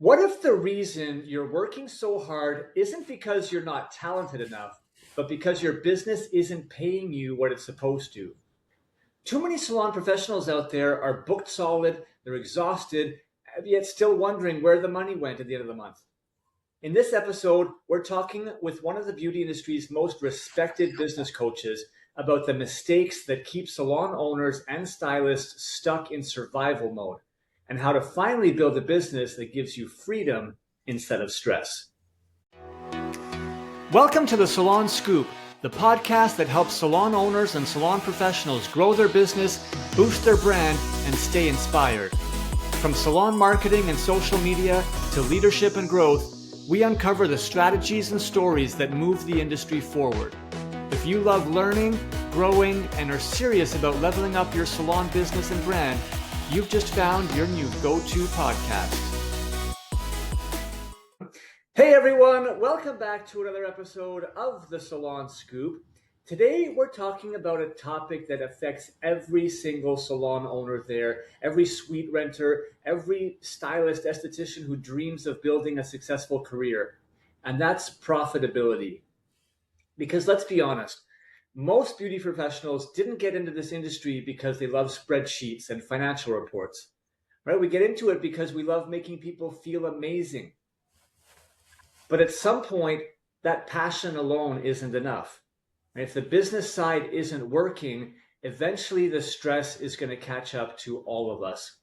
What if the reason you're working so hard isn't because you're not talented enough, but because your business isn't paying you what it's supposed to? Too many salon professionals out there are booked solid, they're exhausted, yet still wondering where the money went at the end of the month. In this episode, we're talking with one of the beauty industry's most respected business coaches about the mistakes that keep salon owners and stylists stuck in survival mode and how to finally build a business that gives you freedom instead of stress. Welcome to the Salon Scoop, the podcast that helps salon owners and salon professionals grow their business, boost their brand, and stay inspired. From salon marketing and social media to leadership and growth, we uncover the strategies and stories that move the industry forward. If you love learning, growing, and are serious about leveling up your salon business and brand, you've just found your new go-to podcast. Hey everyone, welcome back to another episode of the Salon Scoop. Today we're talking about a topic that affects every single salon owner there, every suite renter, every stylist, esthetician who dreams of building a successful career, and that's profitability. Because let's be honest, most beauty professionals didn't get into this industry because they love spreadsheets and financial reports, right? We get into it because we love making people feel amazing. But at some point, that passion alone isn't enough. If the business side isn't working, eventually the stress is going to catch up to all of us.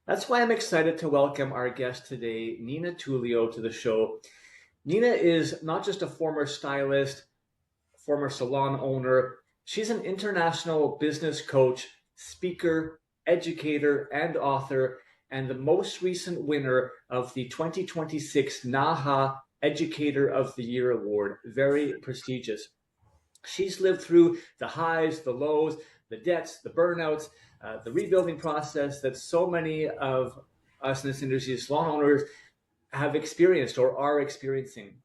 That's why I'm excited to welcome our guest today, Nina Tulio, to the show. Nina is not just a former stylist, former salon owner. She's an international business coach, speaker, educator, and author, and the most recent winner of the 2026 NAHA Educator of the Year Award. Very prestigious. She's lived through the highs, the lows, the debts, the burnouts, the rebuilding process that so many of us in this industry, salon owners, have experienced or are experiencing.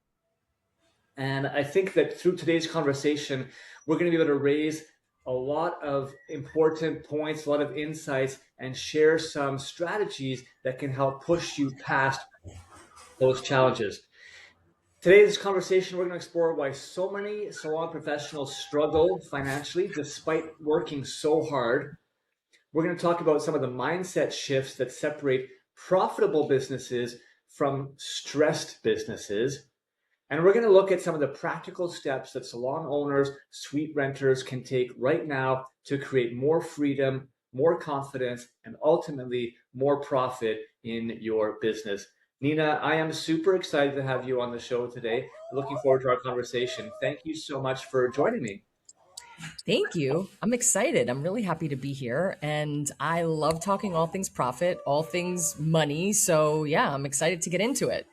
And I think that through today's conversation, we're going to be able to raise a lot of important points, a lot of insights, and share some strategies that can help push you past those challenges. Today's conversation, we're going to explore why so many salon professionals struggle financially despite working so hard. We're going to talk about some of the mindset shifts that separate profitable businesses from stressed businesses. And we're going to look at some of the practical steps that salon owners, suite renters can take right now to create more freedom, more confidence, and ultimately more profit in your business. Nina, I am super excited to have you on the show today. Looking forward to our conversation. Thank you so much for joining me. Thank you. I'm excited. I'm really happy to be here. And I love talking all things profit, all things money. So, yeah, I'm excited to get into it.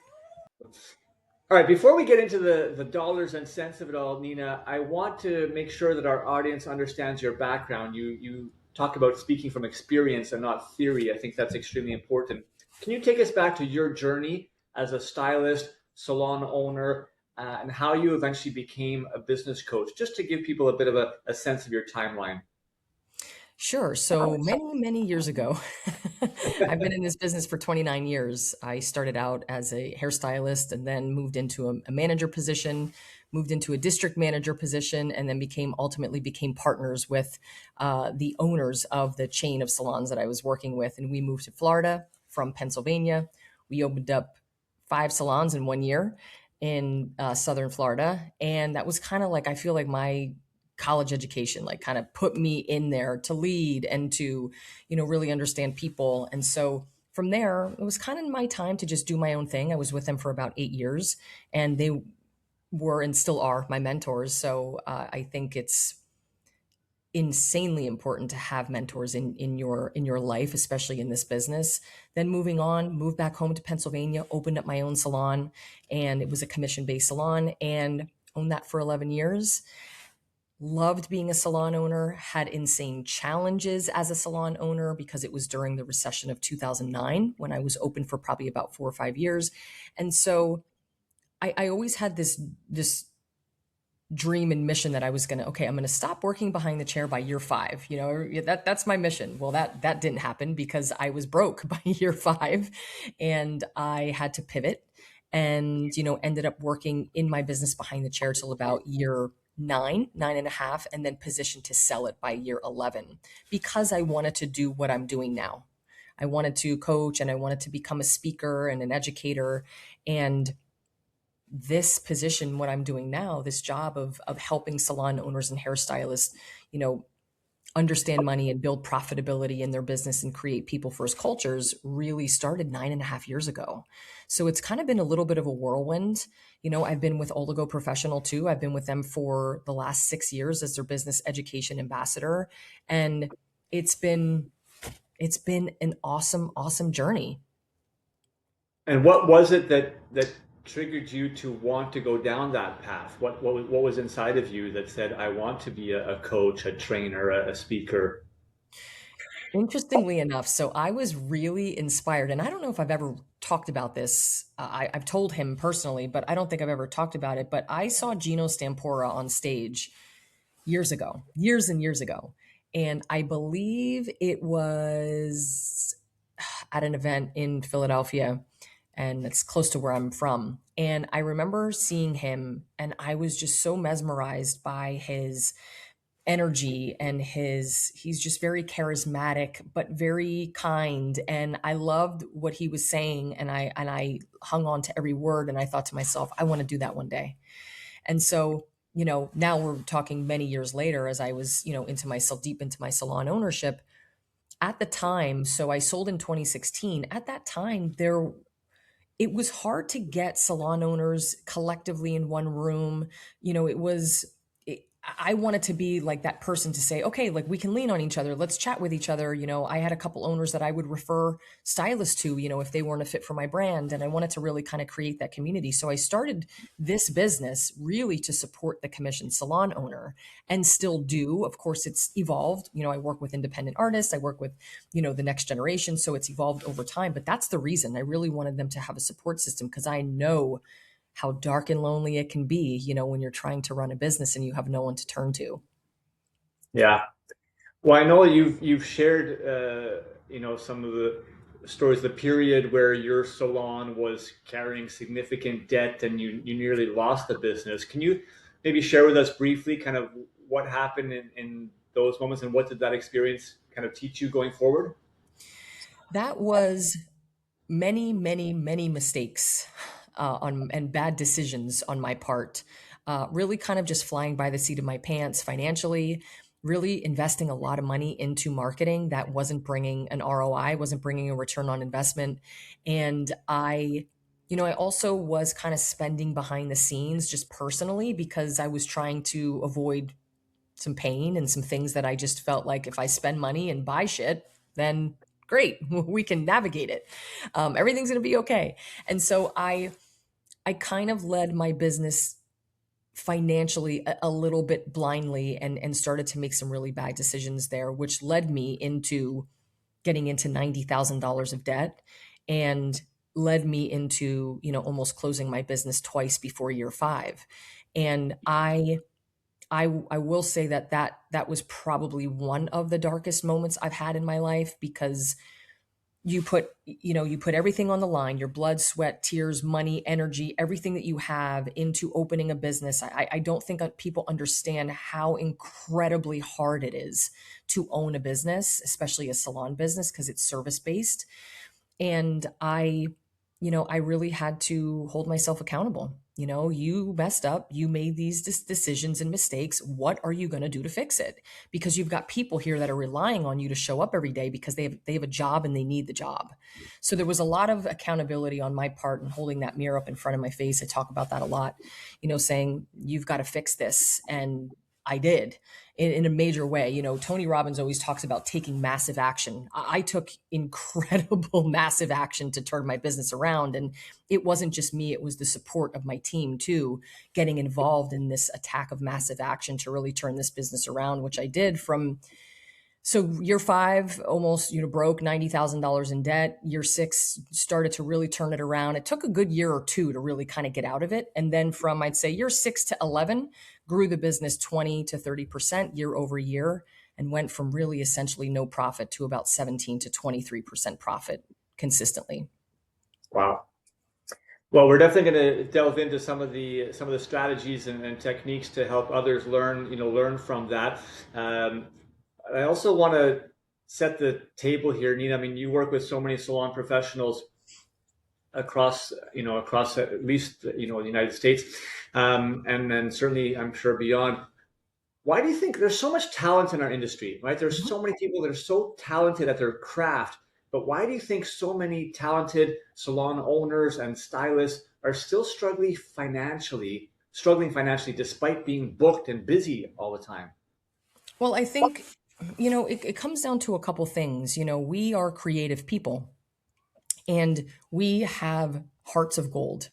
All right, before we get into the dollars and cents of it all, Nina, I want to make sure that our audience understands your background. You talk about speaking from experience and not theory. I think that's extremely important. Can you take us back to your journey as a stylist, salon owner, and how you eventually became a business coach, just to give people a bit of a sense of your timeline? Sure. So many years ago, I've been in this business for 29 years. I started out as a hairstylist and then moved into a manager position, moved into a district manager position, and then ultimately became partners with the owners of the chain of salons that I was working with. And we moved to Florida from Pennsylvania. We opened up 5 salons in 1 year in Southern Florida. And that was kind of like, I feel like my college education, like kind of put me in there to lead and to, really understand people. And so from there, it was kind of my time to just do my own thing. I was with them for about 8 years, and they were and still are my mentors. So I think it's insanely important to have mentors in your life, especially in this business. Then moving on, moved back home to Pennsylvania, opened up my own salon, and it was a commission-based salon, and owned that for 11 years. Loved being a salon owner, had insane challenges as a salon owner because it was during the recession of 2009 when I was open for probably about 4 or 5 years. And so I always had this dream and mission that I was going to, okay, I'm going to stop working behind the chair by year 5. That's my mission. Well, that didn't happen because I was broke by year 5, and I had to pivot, and, ended up working in my business behind the chair till about year 9, 9.5, and then positioned to sell it by year 11 because I wanted to do what I'm doing now. I wanted to coach, and I wanted to become a speaker and an educator. And this position, what I'm doing now, this job of helping salon owners and hairstylists, you know, understand money and build profitability in their business and create people first cultures, really started 9.5 years ago. So it's kind of been a little bit of a whirlwind. I've been with Oligo Professional too. I've been with them for the last 6 years as their business education ambassador. And it's been an awesome, awesome journey. And what was it that triggered you to want to go down that path? What was inside of you that said, I want to be a coach, a trainer, a speaker? Interestingly enough, so I was really inspired, and I don't know if I've ever talked about this. I've told him personally, but I don't think I've ever talked about it. But I saw Gino Stampora on stage years ago, years and years ago. And I believe it was at an event in Philadelphia, and it's close to where I'm from. And I remember seeing him, and I was just so mesmerized by his energy, and he's just very charismatic but very kind, and I loved what he was saying, and I hung on to every word, and I thought to myself, I want to do that one day. And so, now we're talking many years later, as I was, into myself, deep into my salon ownership at the time. So I sold in 2016. At that time, it was hard to get salon owners collectively in one room. I wanted to be like that person to say, okay, like we can lean on each other. Let's chat with each other. I had a couple owners that I would refer stylists to, if they weren't a fit for my brand. And I wanted to really kind of create that community. So I started this business really to support the commissioned salon owner, and still do. Of course, it's evolved. I work with independent artists. I work with, the next generation. So it's evolved over time. But that's the reason I really wanted them to have a support system, because I know how dark and lonely it can be, when you're trying to run a business and you have no one to turn to. Yeah. Well, I know you've shared some of the stories, the period where your salon was carrying significant debt and you nearly lost the business. Can you maybe share with us briefly kind of what happened in those moments, and what did that experience kind of teach you going forward? That was many, many, many mistakes and bad decisions on my part. Really kind of just flying by the seat of my pants financially, really investing a lot of money into marketing that wasn't bringing an ROI, wasn't bringing a return on investment. And I also was kind of spending behind the scenes just personally, because I was trying to avoid some pain and some things that I just felt like if I spend money and buy shit, then great, we can navigate it. Everything's going to be okay. And so I kind of led my business financially a little bit blindly, and started to make some really bad decisions there, which led me into getting into $90,000 of debt, and led me into, almost closing my business twice before year 5. And I will say that was probably one of the darkest moments I've had in my life, because you put everything on the line, your blood, sweat, tears, money, energy, everything that you have into opening a business. I don't think people understand how incredibly hard it is to own a business, especially a salon business, because it's service based. And I really had to hold myself accountable. You messed up, you made these decisions and mistakes. What are you going to do to fix it? Because you've got people here that are relying on you to show up every day, because they have a job and they need the job. So there was a lot of accountability on my part, and holding that mirror up in front of my face. I talk about that a lot, saying you've got to fix this. And I did, in a major way. Tony Robbins always talks about taking massive action. I took incredible, massive action to turn my business around. And it wasn't just me, it was the support of my team too, getting involved in this attack of massive action to really turn this business around, which I did from So year five, almost, broke $90,000 in debt. Year six started to really turn it around. It took a good year or two to really kind of get out of it. And then from, I'd say, year 6 to 11, grew the business 20 to 30% year over year, and went from really essentially no profit to about 17 to 23% profit consistently. Wow. Well, we're definitely going to delve into some of the strategies and techniques to help others learn from that. Um, I also want to set the table here, Nina. I mean, you work with so many salon professionals across at least the United States, and then certainly I'm sure beyond. Why do you think there's so much talent in our industry, right? There's Mhm. so many people that are so talented at their craft, but why do you think so many talented salon owners and stylists are still struggling financially despite being booked and busy all the time? Well, I think, it comes down to a couple things. We are creative people, and we have hearts of gold,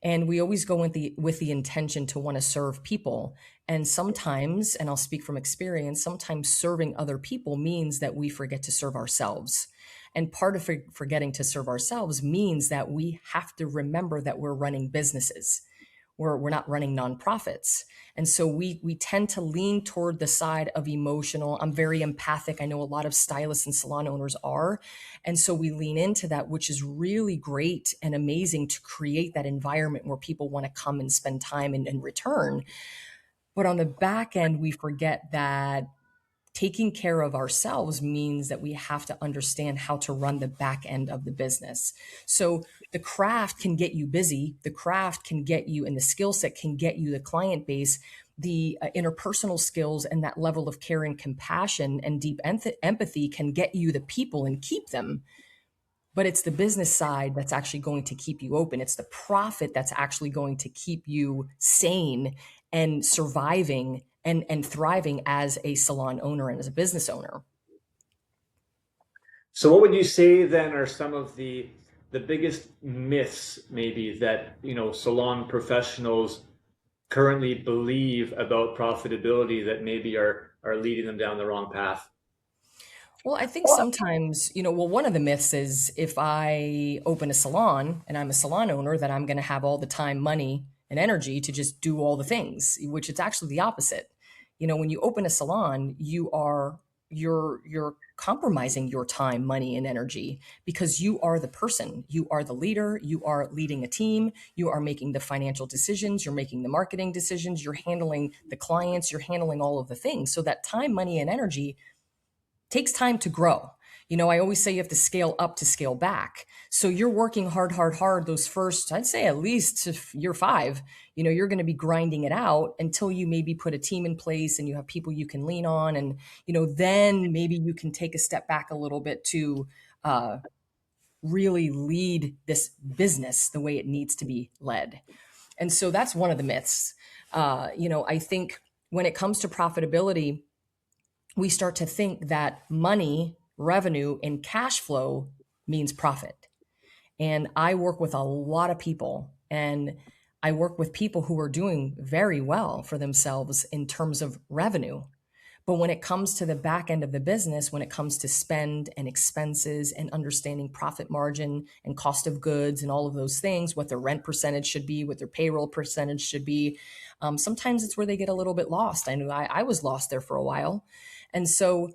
and we always go with the intention to want to serve people. And sometimes, and I'll speak from experience, sometimes serving other people means that we forget to serve ourselves. And part of forgetting to serve ourselves means that we have to remember that we're running businesses. We're not running nonprofits. And so we tend to lean toward the side of emotional. I'm very empathic. I know a lot of stylists and salon owners are. And so we lean into that, which is really great and amazing to create that environment where people want to come and spend time and return. But on the back end, we forget that taking care of ourselves means that we have to understand how to run the back end of the business. So the craft can get you busy, the craft can get you, and the skill set can get you the client base. The interpersonal skills and that level of care and compassion and deep empathy can get you the people and keep them. But it's the business side that's actually going to keep you open. It's the profit that's actually going to keep you sane and surviving and thriving as a salon owner and as a business owner. So, what would you say then are some of the biggest myths, maybe that salon professionals currently believe about profitability that maybe are leading them down the wrong path? Well, I think sometimes, one of the myths is if I open a salon and I'm a salon owner, that I'm going to have all the time, money, and energy to just do all the things, which it's actually the opposite. When you open a salon, you're compromising your time, money, and energy because you are the person, you are the leader, you are leading a team, you are making the financial decisions, you're making the marketing decisions, you're handling the clients, you're handling all of the things. So that time, money, and energy takes time to grow. I always say you have to scale up to scale back. So you're working hard, hard, hard those first, I'd say at least to year five, you're going to be grinding it out until you maybe put a team in place and you have people you can lean on. And, then maybe you can take a step back a little bit to uh, really lead this business the way it needs to be led. And so that's one of the myths. I think when it comes to profitability, we start to think that money, revenue, and cash flow means profit. And I work with a lot of people, and I work with people who are doing very well for themselves in terms of revenue. But when it comes to the back end of the business, when it comes to spend and expenses and understanding profit margin and cost of goods and all of those things, what their rent percentage should be, what their payroll percentage should be, sometimes it's where they get a little bit lost. I knew I was lost there for a while. And so,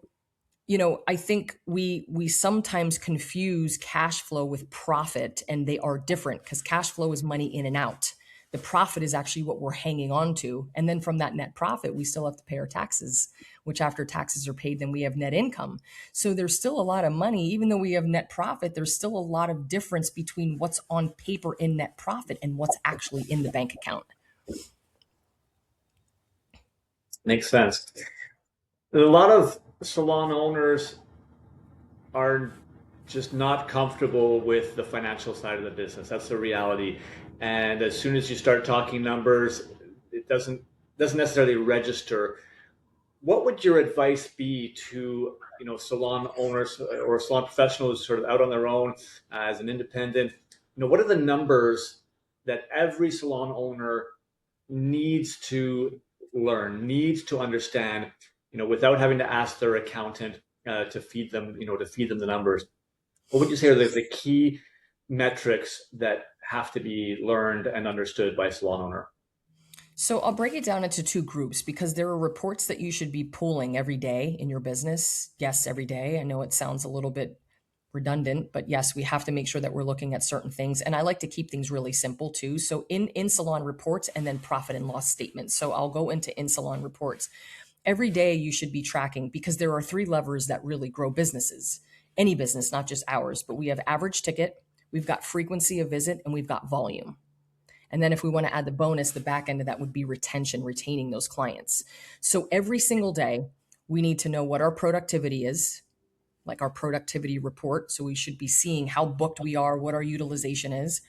I think we sometimes confuse cash flow with profit, and they are different because cash flow is money in and out. The profit is actually what we're hanging on to. And then from that net profit, we still have to pay our taxes, which after taxes are paid, then we have net income. So there's still a lot of money. Even though we have net profit, there's still a lot of difference between what's on paper in net profit and what's actually in the bank account. Makes sense. A lot of salon owners are just not comfortable with the financial side of the business. That's the reality. And as soon as you start talking numbers, it doesn't necessarily register. What would your advice be to salon owners or salon professionals sort of out on their own as an independent? What are the numbers that every salon owner needs to learn, needs to understand, without having to ask their accountant to feed them, to feed them the numbers. What would you say are the key metrics that have to be learned and understood by a salon owner? So I'll break it down into two groups because there are reports that you should be pulling every day in your business. Yes, every day. I know it sounds a little bit redundant, but yes, we have to make sure that we're looking at certain things. And I like to keep things really simple too. So in salon reports and then profit and loss statements. So I'll go into in salon reports. Every day you should be tracking because there are three levers that really grow businesses. Any business, not just ours, but we have average ticket, we've got frequency of visit, and we've got volume. And then if we want to add the bonus, the back end of that would be retention, retaining those clients. So every single day, we need to know what our productivity is, like our productivity report. So we should be seeing how booked we are, what our utilization is.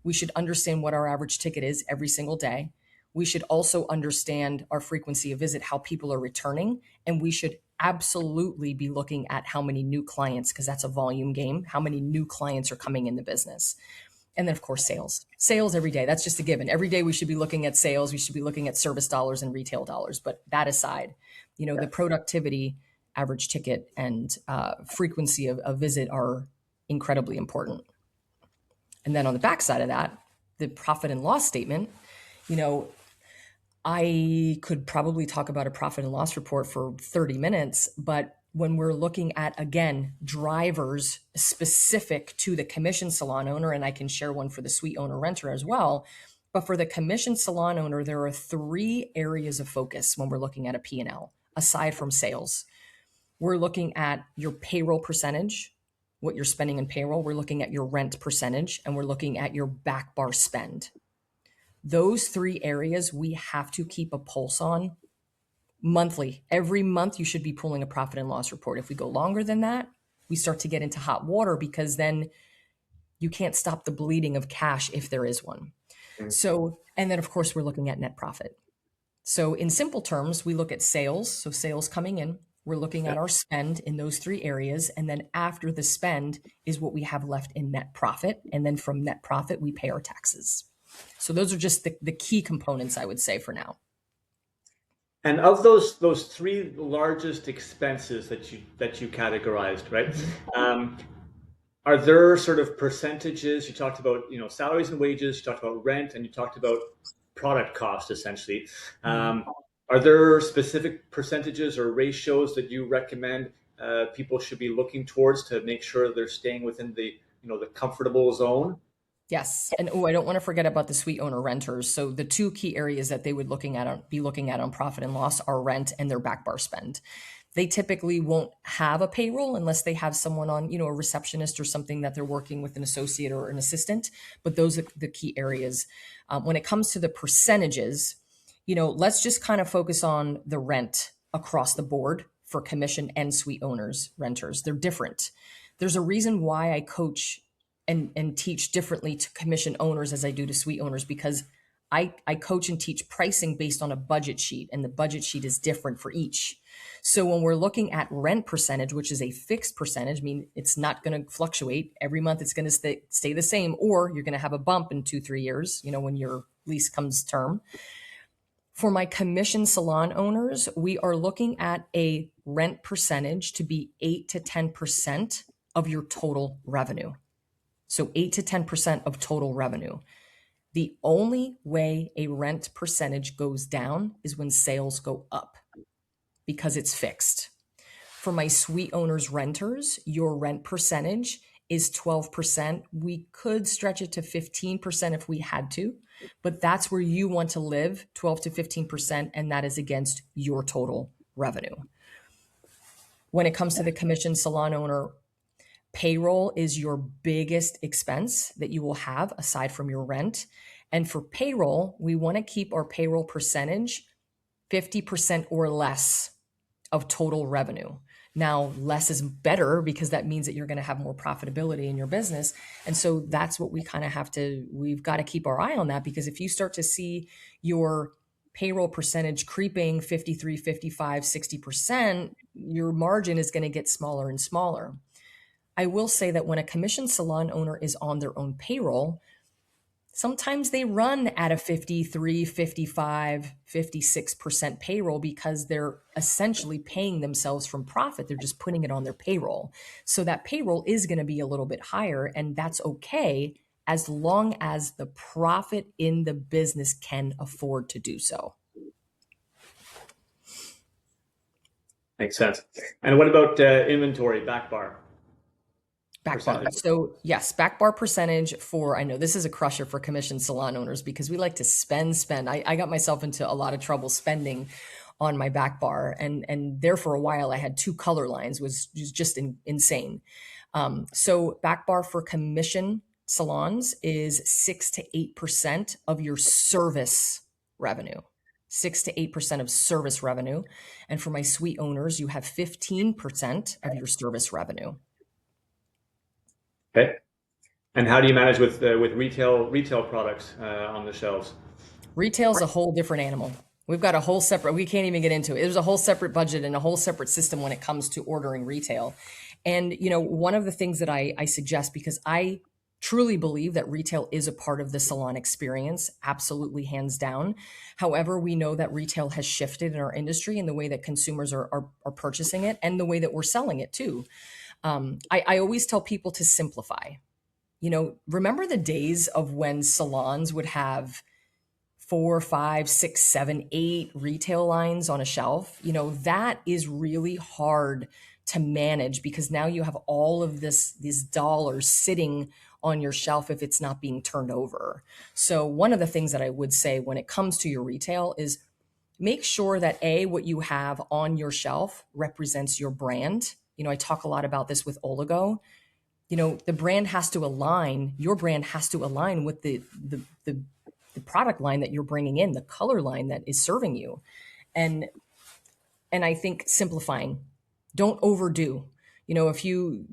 We should understand what our average ticket is every single day. We should also understand our frequency of visit, how people are returning. And we should absolutely be looking at how many new clients, because that's a volume game, how many new clients are coming in the business. And then, of course, sales every day. That's just a given. Every day we should be looking at sales. We should be looking at service dollars and retail dollars. But that aside, the productivity, average ticket, and frequency of visit are incredibly important. And then on the backside of that, the profit and loss statement, you know, I could probably talk about a profit and loss report for 30 minutes, but when we're looking at, again, drivers specific to the commission salon owner, and I can share one for the suite owner renter as well, but for the commission salon owner, there are three areas of focus when we're looking at a P&L, aside from sales. We're looking at your payroll percentage, what you're spending in payroll. We're looking at your rent percentage, and we're looking at your back bar spend. Those three areas we have to keep a pulse on monthly. Every month you should be pulling a profit and loss report. If we go longer than that, we start to get into hot water because then you can't stop the bleeding of cash if there is one. So, and then of course we're looking at net profit. So in simple terms, we look at sales, so sales coming in, we're looking at our spend in those three areas, and then after the spend is what we have left in net profit, and then from net profit we pay our taxes. So those are just the key components, I would say, for now. And of those three largest expenses that you categorized, right? Are there sort of percentages? You talked about salaries and wages. You talked about rent, and you talked about product cost essentially. Are there specific percentages or ratios that you recommend people should be looking towards to make sure they're staying within the comfortable zone? Yes. And I don't want to forget about the suite owner renters. So the two key areas that they would be looking at on profit and loss are rent and their back bar spend. They typically won't have a payroll unless they have someone on, a receptionist or something that they're working with, an associate or an assistant. But those are the key areas. When it comes to the percentages, let's just kind of focus on the rent across the board for commission and suite owners, renters. They're different. There's a reason why I coach and teach differently to commission owners as I do to suite owners, because I coach and teach pricing based on a budget sheet, and the budget sheet is different for each. So when we're looking at rent percentage, which is a fixed percentage, I mean, it's not going to fluctuate every month. It's going to stay the same, or you're going to have a bump in 2-3 years, when your lease comes term. For my commission salon owners, we are looking at a rent percentage to be 8 to 10% of your total revenue. So 8 to 10% of total revenue. The only way a rent percentage goes down is when sales go up because it's fixed. For my suite owners renters, your rent percentage is 12%. We could stretch it to 15% if we had to, but that's where you want to live, 12 to 15%, and that is against your total revenue. When it comes to the commission salon owner, payroll is your biggest expense that you will have aside from your rent. And for payroll, we want to keep our payroll percentage 50% or less of total revenue. Now, less is better because that means that you're going to have more profitability in your business. And so that's what we've got to keep our eye on that, because if you start to see your payroll percentage creeping 53, 55, 60%, your margin is going to get smaller and smaller. I will say that when a commission salon owner is on their own payroll, Sometimes they run at a 53, 55, 56% payroll because they're essentially paying themselves from profit. They're just putting it on their payroll. So that payroll is going to be a little bit higher, and that's okay as long as the profit in the business can afford to do so. Makes sense. And what about inventory back bar Back bar. percentage? So yes, back bar percentage for, I know this is a crusher for commission salon owners because we like to spend. I got myself into a lot of trouble spending on my back bar, and there for a while I had two color lines, was just insane. So back bar for commission salons is 6 to 8% of your service revenue. 6 to 8% of service revenue. And for my suite owners, you have 15% of your service revenue. Okay. And how do you manage with retail products on the shelves? Retail's a whole different animal. We've got a whole separate, we can't even get into it. There's a whole separate budget and a whole separate system when it comes to ordering retail. And, one of the things that I suggest, because I truly believe that retail is a part of the salon experience, absolutely hands down. However, we know that retail has shifted in our industry in the way that consumers are purchasing it and the way that we're selling it too. I always tell people to simplify. Remember the days of when salons would have 4, 5, 6, 7, 8 retail lines on a shelf? That is really hard to manage because now you have all of these dollars sitting on your shelf if it's not being turned over. So one of the things that I would say when it comes to your retail is make sure that what you have on your shelf represents your brand. I talk a lot about this with Oligo. The brand has to align, your brand has to align with the product line that you're bringing in, the color line that is serving you. And I think simplifying, don't overdo. If you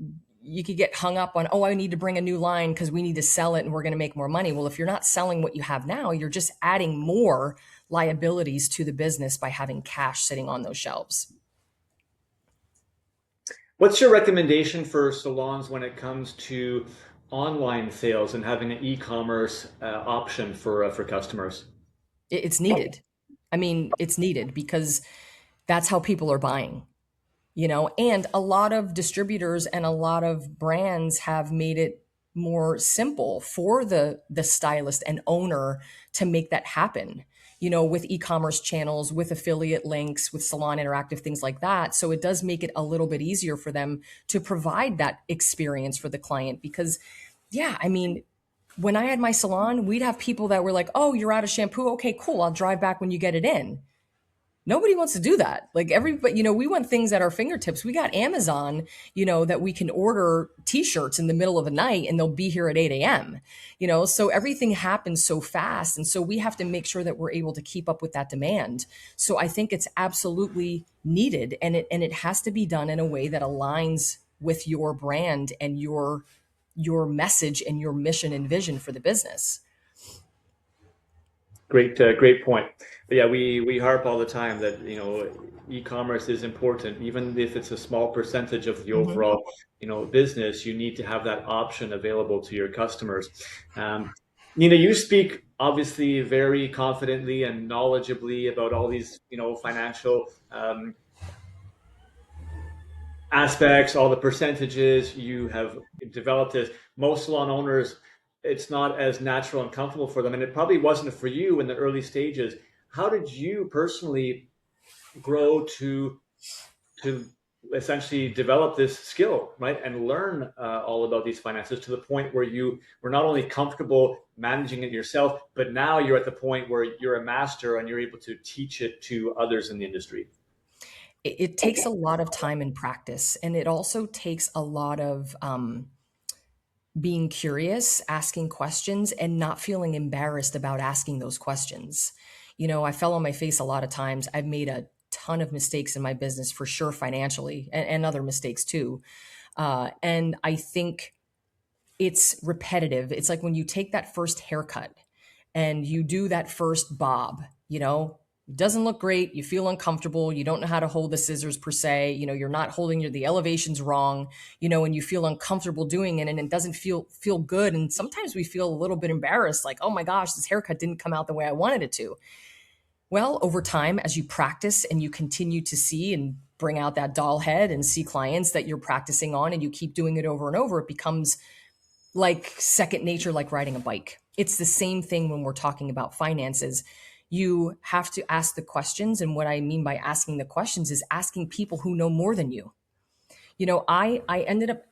could get hung up on, oh, I need to bring a new line because we need to sell it and we're going to make more money. Well, if you're not selling what you have now, you're just adding more liabilities to the business by having cash sitting on those shelves. What's your recommendation for salons when it comes to online sales and having an e-commerce option for customers? It's needed. I mean, it's needed because that's how people are buying. And a lot of distributors and a lot of brands have made it more simple for the stylist and owner to make that happen, with e-commerce channels, with affiliate links, with Salon Interactive, things like that. So it does make it a little bit easier for them to provide that experience for the client because, yeah, I mean, when I had my salon, we'd have people that were like, oh, you're out of shampoo. Okay, cool. I'll drive back when you get it in. Nobody wants to do that. Like everybody, we want things at our fingertips. We got Amazon, that we can order t-shirts in the middle of the night and they'll be here at 8 a.m. So everything happens so fast. And so we have to make sure that we're able to keep up with that demand. So I think it's absolutely needed, and it has to be done in a way that aligns with your brand and your message and your mission and vision for the business. Great point. But yeah, we harp all the time that e-commerce is important, even if it's a small percentage of the Mhm. overall business. You need to have that option available to your customers. Nina, you speak obviously very confidently and knowledgeably about all these financial aspects, all the percentages. You have developed this. Most salon owners, it's not as natural and comfortable for them, and it probably wasn't for you in the early stages. How did you personally grow to essentially develop this skill, right, and learn all about these finances to the point where you were not only comfortable managing it yourself, but now you're at the point where you're a master and you're able to teach it to others in the industry? It takes a lot of time and practice, and it also takes a lot of being curious, asking questions, and not feeling embarrassed about asking those questions. I fell on my face a lot of times. I've made a ton of mistakes in my business, for sure, financially, and other mistakes too. And I think it's repetitive. It's like when you take that first haircut and you do that first bob, doesn't look great, you feel uncomfortable, you don't know how to hold the scissors per se, you're not holding the elevation's wrong, and you feel uncomfortable doing it, and it doesn't feel good, and sometimes we feel a little bit embarrassed, like, oh my gosh, this haircut didn't come out the way I wanted it to. Well, over time, as you practice and you continue to see and bring out that doll head and see clients that you're practicing on, and you keep doing it over and over, it becomes like second nature, like riding a bike. It's the same thing when we're talking about finances. You have to ask the questions. And what I mean by asking the questions is asking people who know more than you. I ended up,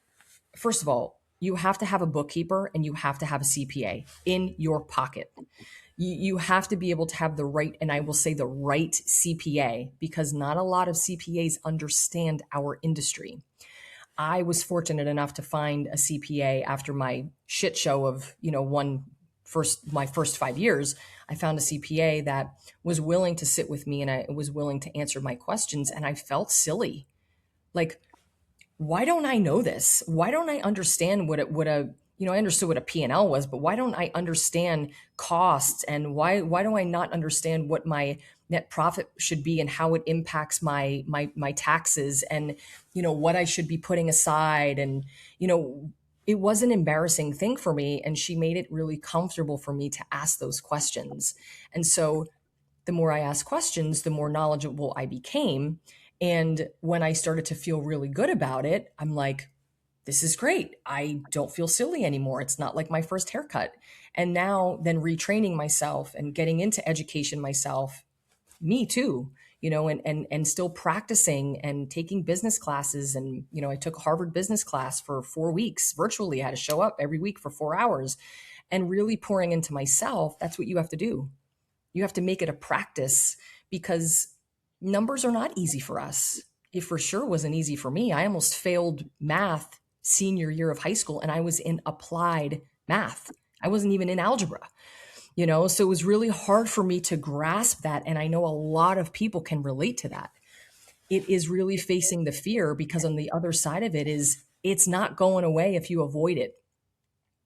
first of all, you have to have a bookkeeper and you have to have a CPA in your pocket. You have to be able to have the right, and I will say the right CPA, because not a lot of CPAs understand our industry. I was fortunate enough to find a CPA after my shit show of, my first 5 years. I found a CPA that was willing to sit with me, and I was willing to answer my questions. And I felt silly. Like, why don't I know this? Why don't I understand I understood what a P&L was, but why don't I understand costs, and why do I not understand what my net profit should be and how it impacts my taxes, and what I should be putting aside, and it was an embarrassing thing for me, and she made it really comfortable for me to ask those questions. And so the more I asked questions, the more knowledgeable I became. And when I started to feel really good about it, I'm like, this is great. I don't feel silly anymore. It's not like my first haircut. And now, then retraining myself and getting into education myself, me too, and still practicing and taking business classes. And, I took a Harvard business class for 4 weeks virtually. I had to show up every week for 4 hours and really pouring into myself. That's what you have to do. You have to make it a practice, because numbers are not easy for us. It for sure wasn't easy for me. I almost failed math senior year of high school, and I was in applied math. I wasn't even in algebra, so it was really hard for me to grasp that. And I know a lot of people can relate to that. It is really facing the fear, because on the other side of it is, it's not going away if you avoid it.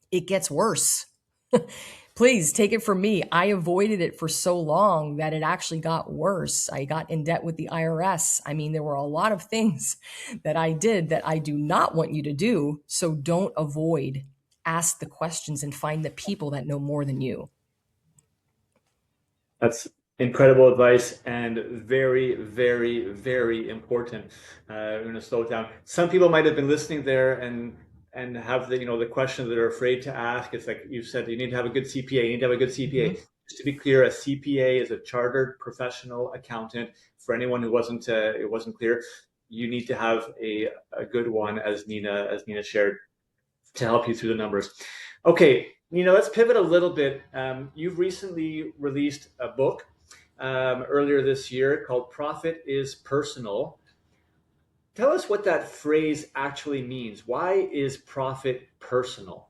It gets worse. Please take it from me. I avoided it for so long that it actually got worse. I got in debt with the IRS. I mean, there were a lot of things that I did that I do not want you to do. So don't avoid. Ask the questions and find the people that know more than you. That's incredible advice and very, very, very important. I'm going to slow it down. Some people might have been listening there and have the question that they're afraid to ask. It's like you said, you need to have a good CPA. You need to have a good CPA. Mhm. Just to be clear, a CPA is a chartered professional accountant. For anyone who wasn't it wasn't clear, you need to have a good one, as Nina shared, to help you through the numbers. Okay, let's pivot a little bit. You've recently released a book earlier this year called Profit is Personal. Tell us what that phrase actually means. Why is profit personal?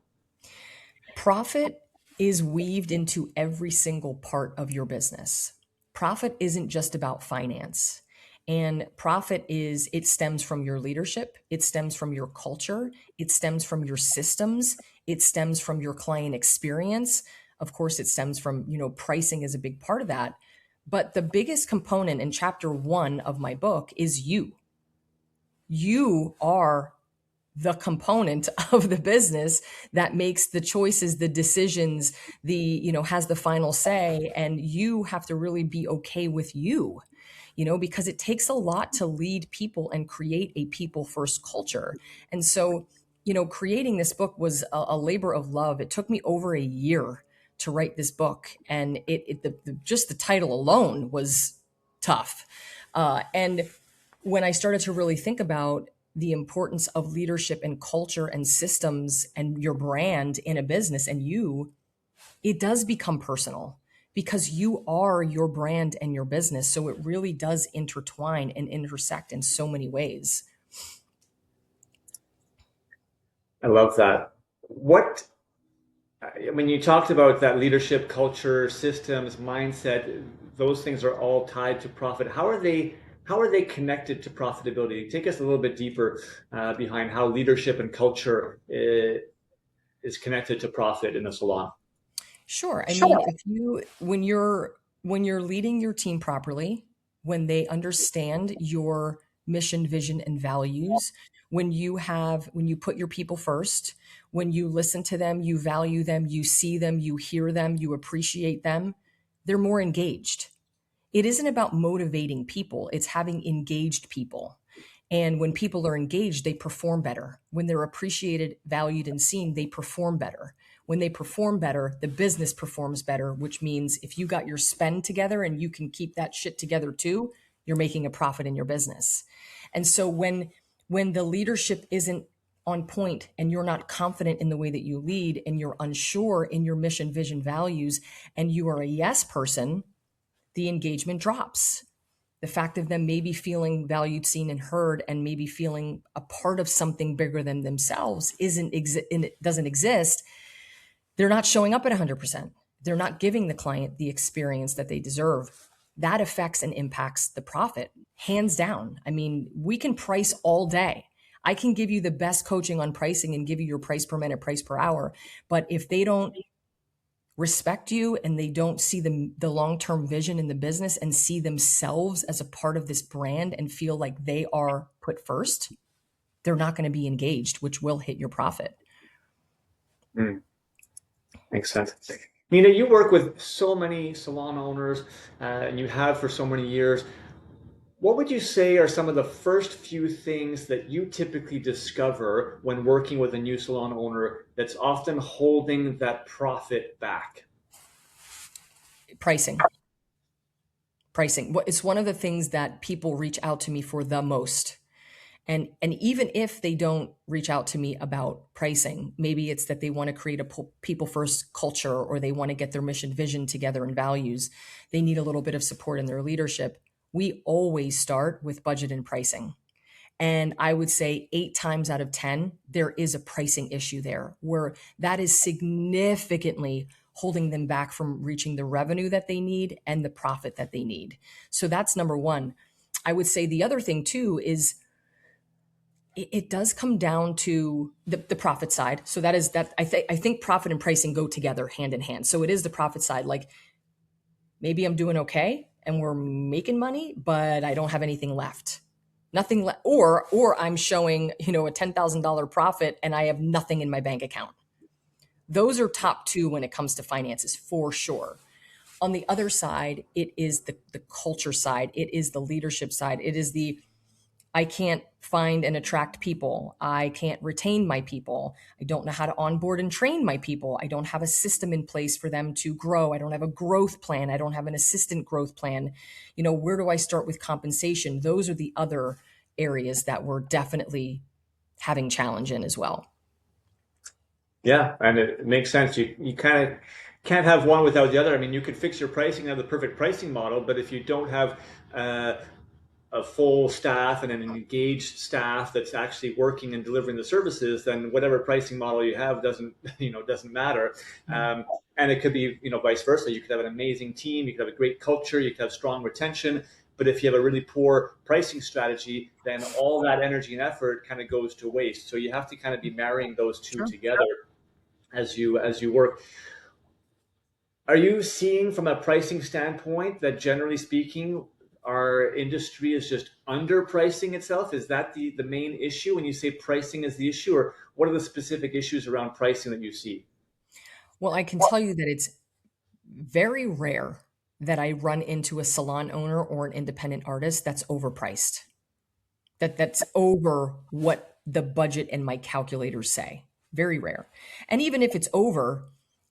Profit is weaved into every single part of your business. Profit isn't just about finance. And it stems from your leadership, it stems from your culture, it stems from your systems, it stems from your client experience. Of course, it stems from, pricing is a big part of that. But the biggest component in chapter 1 of my book is you. You are the component of the business that makes the choices, the decisions, has the final say. And you have to really be okay with you, because it takes a lot to lead people and create a people first culture. And so, creating this book was a labor of love. It took me over a year to write this book. And just the title alone was tough. And when I started to really think about the importance of leadership and culture and systems and your brand in a business and it does become personal, because you are your brand and your business. So it really does intertwine and intersect in so many ways. I love that. What When you talked about that leadership, culture, systems, mindset, those things are all tied to profit. How are they connected to profitability? Take us a little bit deeper behind how leadership and culture is connected to profit in the salon. Sure. I mean, when you're When you're leading your team properly, when they understand your mission, vision, and values, when you put your people first, when you listen to them, you value them, you see them, you hear them, you appreciate them, they're more engaged. It isn't about motivating people, it's having engaged people. And when people are engaged, they perform better. When they're appreciated, valued, and seen, they perform better. When they perform better, the business performs better, which means if you got your spend together and you can keep that shit together too, you're making a profit in your business. And so when the leadership isn't on point and you're not confident in the way that you lead and you're unsure in your mission, vision, values, and you are a yes person, the engagement drops. The fact of them maybe feeling valued, seen, and heard, and maybe feeling a part of something bigger than themselves and it doesn't exist. They're not showing up at 100%. They're not giving the client the experience that they deserve. That affects and impacts the profit, hands down. I mean, we can price all day. I can give you the best coaching on pricing and give you your price per minute, price per hour. But if they don't respect you and they don't see the long-term vision in the business and see themselves as a part of this brand and feel like they are put first, they're not going to be engaged, which will hit your profit. Mm, makes sense. Nina, you work with so many salon owners, and you have for so many years. What would you say are some of the first few things that you typically discover when working with a new salon owner that's often holding that profit back? Pricing. It's one of the things that people reach out to me for the most. And even if they don't reach out to me about pricing, maybe it's that they want to create a people first culture, or they want to get their mission, vision together, and values. They need a little bit of support in their leadership. We always start with budget and pricing. And I would say 8 times out of 10, there is a pricing issue there where that is significantly holding them back from reaching the revenue that they need and the profit that they need. So that's number one. I would say the other thing too is it does come down to the profit side. So that is that I think profit and pricing go together hand in hand. So it is the profit side. Like maybe I'm doing okay and we're making money, but I don't have anything left. Nothing left, or I'm showing, a $10,000 profit and I have nothing in my bank account. Those are top two when it comes to finances for sure. On the other side, it is the culture side. It is the leadership side. It is the I can't find and attract people. I can't retain my people. I don't know how to onboard and train my people. I don't have a system in place for them to grow. I don't have a growth plan. I don't have an assistant growth plan. Where do I start with compensation? Those are the other areas that we're definitely having challenge in as well. Yeah, and it makes sense. You kind of can't have one without the other. I mean, you could fix your pricing and have the perfect pricing model, but if you don't have uh, a full staff and an engaged staff that's actually working and delivering the services, then whatever pricing model you have doesn't doesn't matter. And it could be vice versa. You could have an amazing team, you could have a great culture, you could have strong retention, but if you have a really poor pricing strategy, then all that energy and effort kind of goes to waste. So you have to kind of be marrying those two Sure. together as you work. Are you seeing from a pricing standpoint that generally speaking, our industry is just underpricing itself? Is that the main issue when you say pricing is the issue, or what are the specific issues around pricing that you see? Well, I can tell you that it's very rare that I run into a salon owner or an independent artist that's overpriced. That's over what the budget and my calculators say. Very rare. And even if it's over,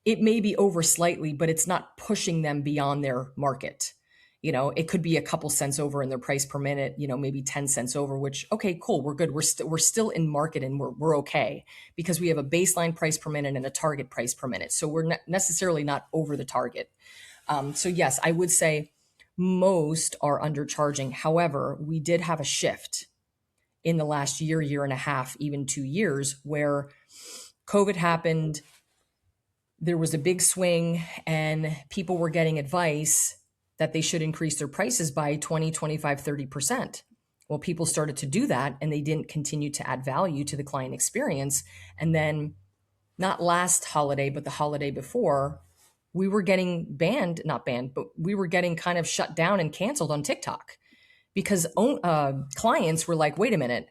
it may be over slightly, but it's not pushing them beyond their market. It could be a couple cents over in their price per minute, maybe 10 cents over, which, okay, cool. We're good. We're still in market and we're okay because we have a baseline price per minute and a target price per minute. So we're not necessarily not over the target. So yes, I would say most are undercharging. However, we did have a shift in the last year, year and a half, even 2 years, where COVID happened. There was a big swing and people were getting advice that they should increase their prices by 20, 25, 30%. Well, people started to do that and they didn't continue to add value to the client experience. And then not last holiday, but the holiday before, we were getting banned, not banned, but we were getting kind of shut down and canceled on TikTok because clients were like, wait a minute,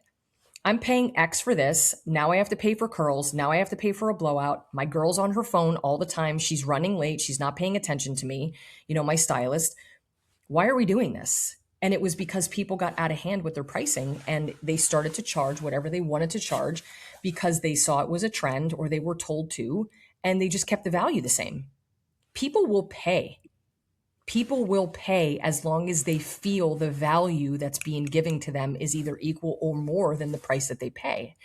I'm paying X for this. Now I have to pay for curls. Now I have to pay for a blowout. My girl's on her phone all the time. She's running late. She's not paying attention to me, my stylist. Why are we doing this? And it was because people got out of hand with their pricing and they started to charge whatever they wanted to charge because they saw it was a trend or they were told to, and they just kept the value the same. People will pay. People will pay as long as they feel the value that's being given to them is either equal or more than the price that they pay.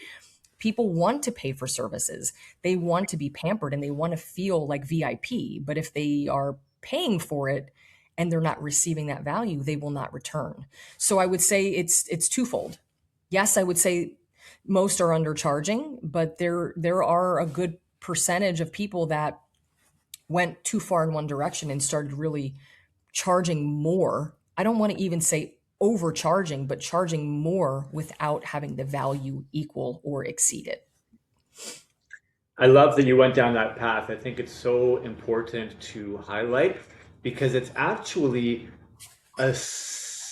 People want to pay for services. They want to be pampered and they want to feel like VIP. But if they are paying for it and they're not receiving that value, they will not return. So I would say it's twofold. Yes, I would say most are undercharging, but there are a good percentage of people that went too far in one direction and started really charging more. I don't want to even say overcharging, but charging more without having the value equal or exceed it. I love that you went down that path. I think it's so important to highlight because it's actually a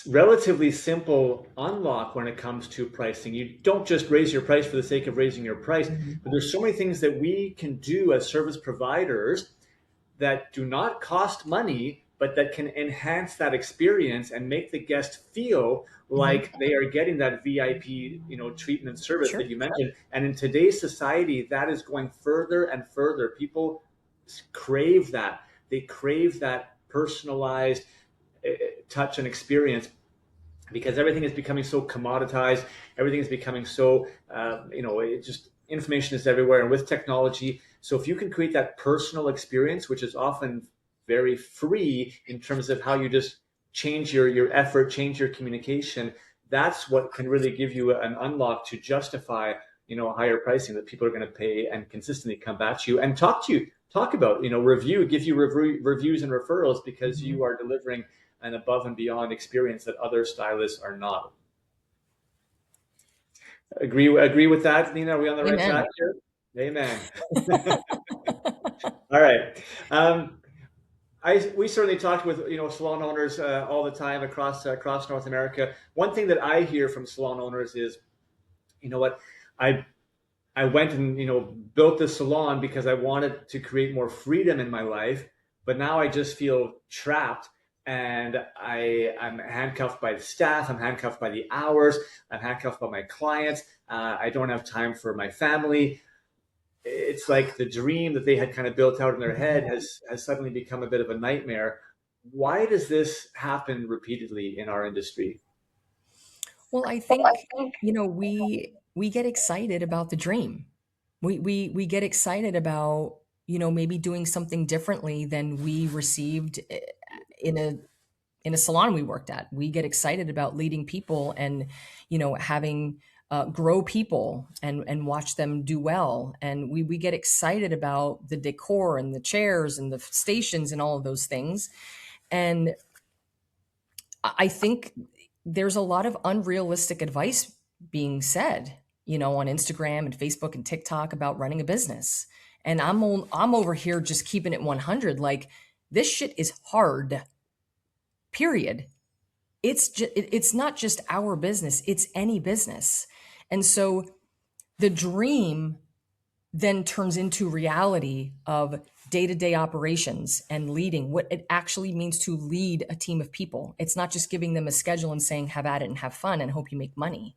relatively simple unlock when it comes to pricing. You don't just raise your price for the sake of raising your price, but there's so many things that we can do as service providers that do not cost money, but that can enhance that experience and make the guest feel like they are getting that VIP, treatment and service Sure. that you mentioned. And in today's society, that is going further and further. People crave that. They crave that personalized touch and experience because everything is becoming so commoditized. Everything is becoming so, it just information is everywhere. And with technology, so if you can create that personal experience, which is often very free in terms of how you just change your effort, change your communication, that's what can really give you an unlock to justify, higher pricing that people are going to pay and consistently come back to you and talk about, give you reviews and referrals because you are delivering an above and beyond experience that other stylists are not. Agree with that, Nina? Are we on the right track Amen. here? Amen. All right. We certainly talked with salon owners all the time across North America. One thing that I hear from salon owners is, you know what, I went and built this salon because I wanted to create more freedom in my life, but now I just feel trapped and I'm handcuffed by the staff, I'm handcuffed by the hours, I'm handcuffed by my clients. I don't have time for my family. It's like the dream that they had kind of built out in their head has suddenly become a bit of a nightmare. Why does this happen repeatedly in our industry? Well, I think, we get excited about the dream. We get excited about, maybe doing something differently than we received in a salon we worked at. We get excited about leading people and, having grow people and watch them do well. And we get excited about the decor and the chairs and the stations and all of those things. And I think there's a lot of unrealistic advice being said, on Instagram and Facebook and TikTok about running a business. And I'm over here just keeping it 100. Like, this shit is hard. Period. It's not just our business, it's any business. And so the dream then turns into reality of day-to-day operations and leading, what it actually means to lead a team of people. It's not just giving them a schedule and saying have at it and have fun and hope you make money.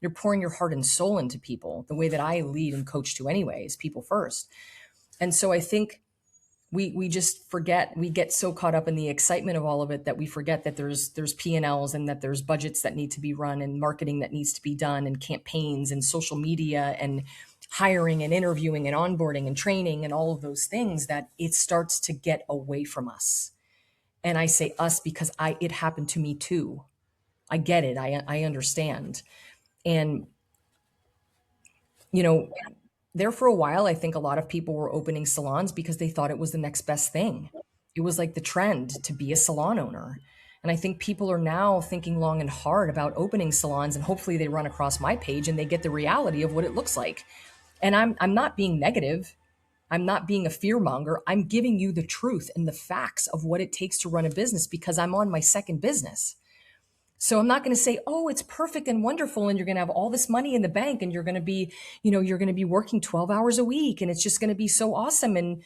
You're pouring your heart and soul into people. The way that I lead and coach to anyway is people first. And so I think we just forget, we get so caught up in the excitement of all of it that we forget that there's P&Ls and that there's budgets that need to be run and marketing that needs to be done and campaigns and social media and hiring and interviewing and onboarding and training and all of those things, that it starts to get away from us. And I say us because it happened to me too. I get it. I understand. And, you know, there for a while, I think a lot of people were opening salons because they thought it was the next best thing. It was like the trend to be a salon owner. And I think people are now thinking long and hard about opening salons, and hopefully they run across my page and they get the reality of what it looks like. And I'm not being negative. I'm not being a fear monger. I'm giving you the truth and the facts of what it takes to run a business because I'm on my second business. So I'm not going to say, oh, it's perfect and wonderful. And you're going to have all this money in the bank and you're going to be, you're going to be working 12 hours a week and it's just going to be so awesome and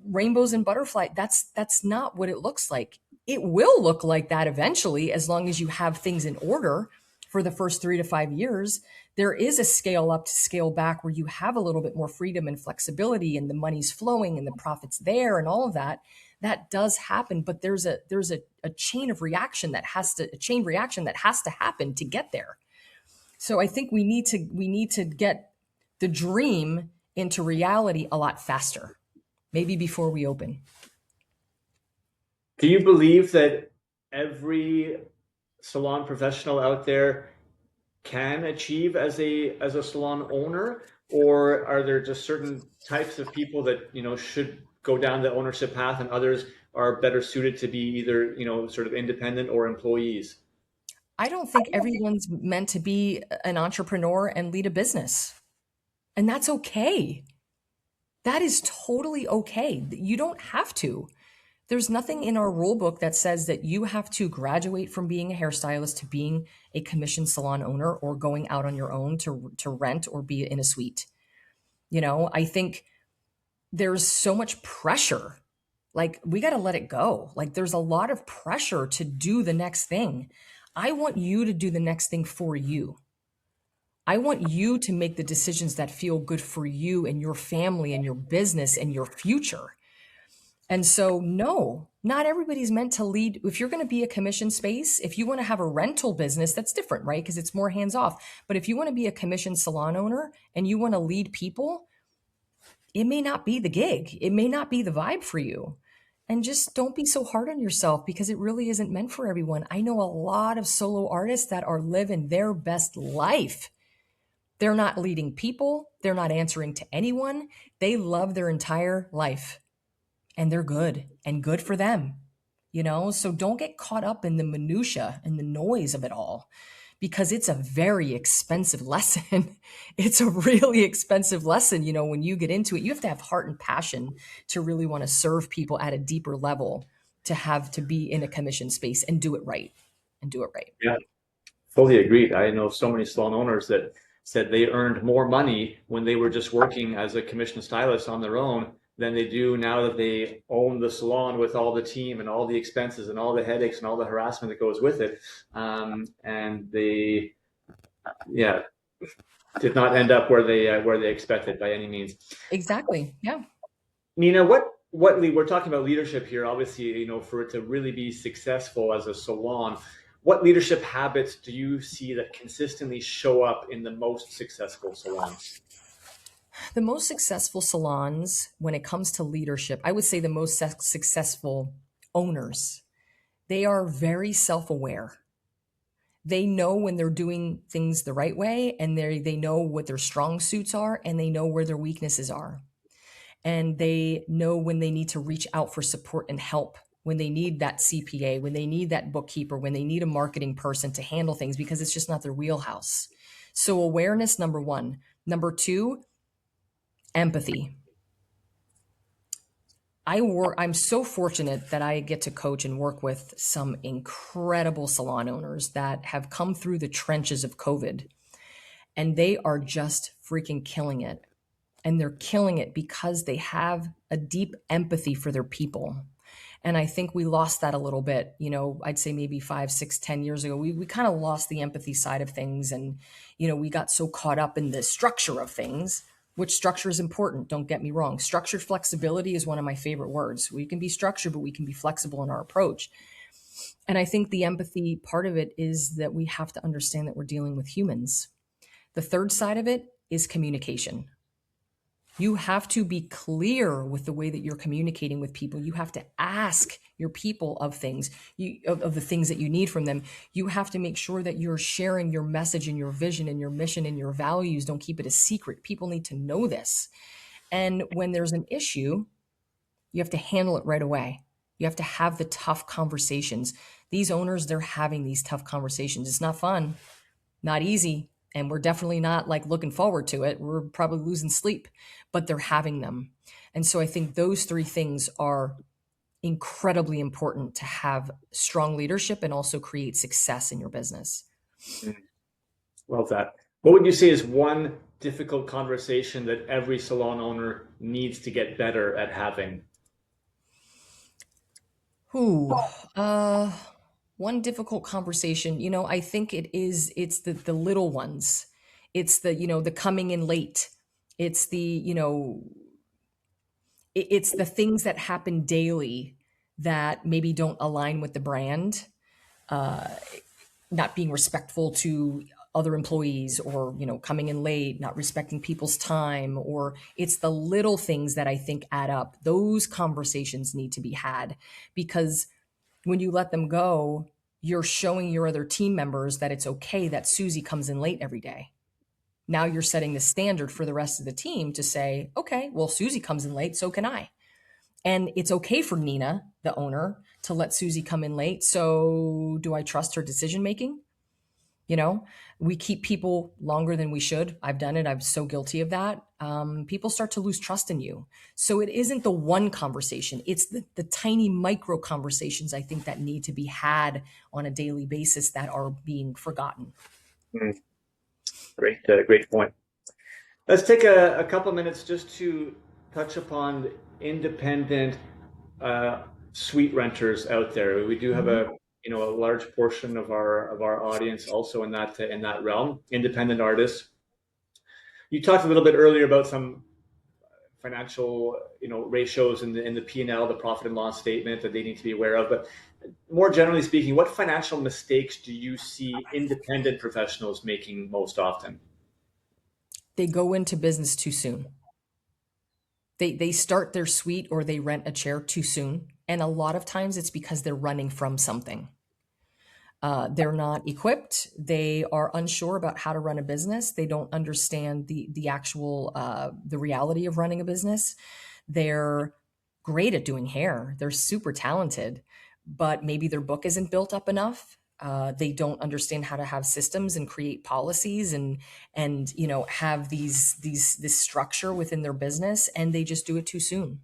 rainbows and butterfly. That's not what it looks like. It will look like that eventually, as long as you have things in order for the first 3 to 5 years. There is a scale up to scale back where you have a little bit more freedom and flexibility and the money's flowing and the profit's there and all of that. That does happen, but there's a chain of reaction that has to a chain reaction that has to happen to get there. So I think we need to get the dream into reality a lot faster, maybe before we open. Do you believe that every salon professional out there can achieve as a salon owner, or are there just certain types of people that should go down the ownership path, and others are better suited to be either sort of independent or employees? I don't think everyone's meant to be an entrepreneur and lead a business. And that's okay. That is totally okay. You don't have to. There's nothing in our rule book that says that you have to graduate from being a hairstylist to being a commissioned salon owner or going out on your own to rent or be in a suite. I think there's so much pressure. Like, we got to let it go. Like, there's a lot of pressure to do the next thing. I want you to do the next thing for you. I want you to make the decisions that feel good for you and your family and your business and your future. And so, no, not everybody's meant to lead. If you're going to be a commission space, if you want to have a rental business, that's different, right? Because it's more hands off. But if you want to be a commissioned salon owner and you want to lead people, it may not be the gig. It may not be the vibe for you. And just don't be so hard on yourself because it really isn't meant for everyone. I know a lot of solo artists that are living their best life. They're not leading people, they're not answering to anyone. They love their entire life and they're good and good for them. So don't get caught up in the minutia and the noise of it all because it's a very expensive lesson. It's a really expensive lesson. When you get into it, you have to have heart and passion to really want to serve people at a deeper level, to be in a commission space and do it right Yeah, fully agreed. I know so many salon owners that said they earned more money when they were just working as a commissioned stylist on their own than they do now that they own the salon with all the team and all the expenses and all the headaches and all the harassment that goes with it. And they, yeah, did not end up where they expected by any means. Exactly. Yeah. Nina, what we're talking about leadership here, obviously, for it to really be successful as a salon, what leadership habits do you see that consistently show up in the most successful salons? The most successful salons, when it comes to leadership, I would say the most successful owners, they are very self-aware. They know when they're doing things the right way, and they know what their strong suits are, and they know where their weaknesses are. And they know when they need to reach out for support and help, when they need that CPA, when they need that bookkeeper, when they need a marketing person to handle things because it's just not their wheelhouse. So awareness, number one. Number two, empathy. I'm so fortunate that I get to coach and work with some incredible salon owners that have come through the trenches of COVID, and they are just freaking killing it. And they're killing it because they have a deep empathy for their people. And I think we lost that a little bit. I'd say maybe 5, 6, 10 years ago, we kind of lost the empathy side of things. And, we got so caught up in the structure of things, which structure is important. Don't get me wrong. Structured flexibility is one of my favorite words. We can be structured, but we can be flexible in our approach. And I think the empathy part of it is that we have to understand that we're dealing with humans. The third side of it is communication. You have to be clear with the way that you're communicating with people. You have to ask your people of things, of the things that you need from them. You have to make sure that you're sharing your message and your vision and your mission and your values. Don't keep it a secret. People need to know this. And when there's an issue, you have to handle it right away. You have to have the tough conversations. These owners, they're having these tough conversations. It's not fun, not easy, And we're definitely not like looking forward to it. We're probably losing sleep, but they're having them. And so I think those three things are incredibly important to have strong leadership and also create success in your business. Mm. Love that. What would you say is one difficult conversation that every salon owner needs to get better at having? Who, uh, one difficult conversation, I think it's the little ones. It's the coming in late. It's it's the things that happen daily that maybe don't align with the brand, uh, not being respectful to other employees, or coming in late, not respecting people's time, or it's the little things that I think add up. Those conversations need to be had, because when you let them go, you're showing your other team members that it's okay that Susie comes in late every day. Now you're setting the standard for the rest of the team to say, okay, well, Susie comes in late, so can I. And it's okay for Nina, the owner, to let Susie come in late. So do I trust her decision making? You know, we keep people longer than we should. I've done it. I'm so guilty of that. People start to lose trust in you. So it isn't the one conversation. It's the tiny micro conversations, I think, that need to be had on a daily basis that are being forgotten. Mm, great point. Let's take a couple minutes just to touch upon independent suite renters out there. We do have Mhm. a large portion of our audience also in that realm, independent artists. You talked a little bit earlier about some financial ratios in the P&L, the profit and loss statement that they need to be aware of. But more generally speaking, what financial mistakes do you see independent professionals making most often? They go into business too soon. They start their suite or they rent a chair too soon. And a lot of times it's because they're running from something. They're not equipped. They are unsure about how to run a business. They don't understand the actual the reality of running a business. They're great at doing hair. They're super talented, but maybe their book isn't built up enough. They don't understand how to have systems and create policies and have this structure within their business, and they just do it too soon.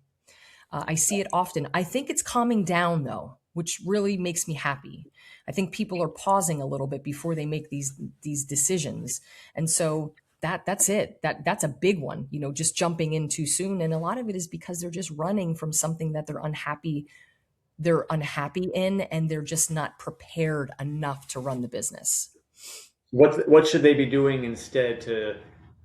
I see it often. I think it's calming down though, which really makes me happy. I think people are pausing a little bit before they make these decisions. And so that's it. That's a big one, just jumping in too soon. And a lot of it is because they're just running from something that they're unhappy in, and they're just not prepared enough to run the business. What should they be doing instead to